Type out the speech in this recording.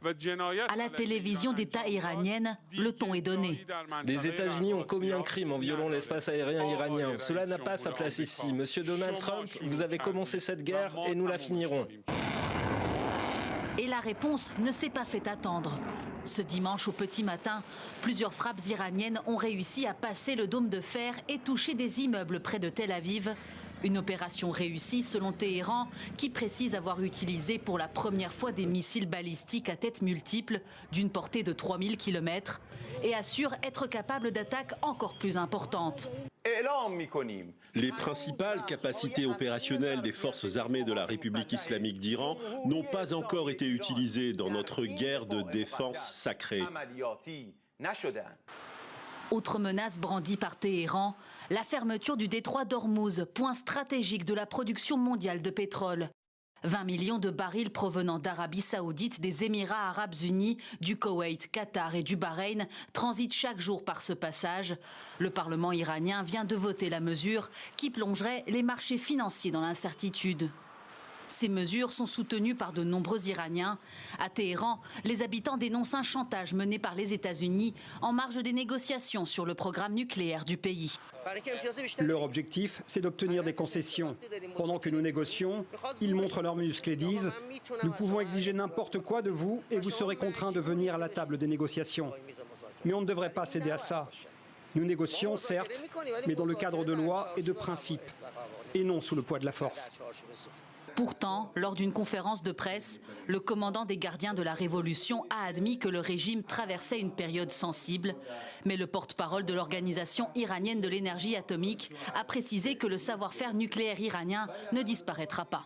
À la télévision d'État iranienne, le ton est donné. Les États-Unis ont commis un crime en violant l'espace aérien iranien. Cela n'a pas sa place ici. Monsieur Donald Trump, vous avez commencé cette guerre et nous la finirons. Et la réponse ne s'est pas fait attendre. Ce dimanche au petit matin, plusieurs frappes iraniennes ont réussi à passer le dôme de fer et toucher des immeubles près de Tel Aviv. Une opération réussie selon Téhéran, qui précise avoir utilisé pour la première fois des missiles balistiques à tête multiple d'une portée de 3000 km et assure être capable d'attaques encore plus importantes. Les principales capacités opérationnelles des forces armées de la République islamique d'Iran n'ont pas encore été utilisées dans notre guerre de défense sacrée. Autre menace brandie par Téhéran, la fermeture du détroit d'Ormuz, point stratégique de la production mondiale de pétrole. 20 millions de barils provenant d'Arabie Saoudite, des Émirats Arabes Unis, du Koweït, Qatar et du Bahreïn transitent chaque jour par ce passage. Le Parlement iranien vient de voter la mesure qui plongerait les marchés financiers dans l'incertitude. Ces mesures sont soutenues par de nombreux Iraniens. À Téhéran, les habitants dénoncent un chantage mené par les États-Unis en marge des négociations sur le programme nucléaire du pays. Leur objectif, c'est d'obtenir des concessions. Pendant que nous négocions, ils montrent leurs muscles et disent « Nous pouvons exiger n'importe quoi de vous et vous serez contraints de venir à la table des négociations. » Mais on ne devrait pas céder à ça. Nous négocions, certes, mais dans le cadre de lois et de principes, et non sous le poids de la force. Pourtant, lors d'une conférence de presse, le commandant des gardiens de la Révolution a admis que le régime traversait une période sensible. Mais le porte-parole de l'Organisation iranienne de l'énergie atomique a précisé que le savoir-faire nucléaire iranien ne disparaîtra pas.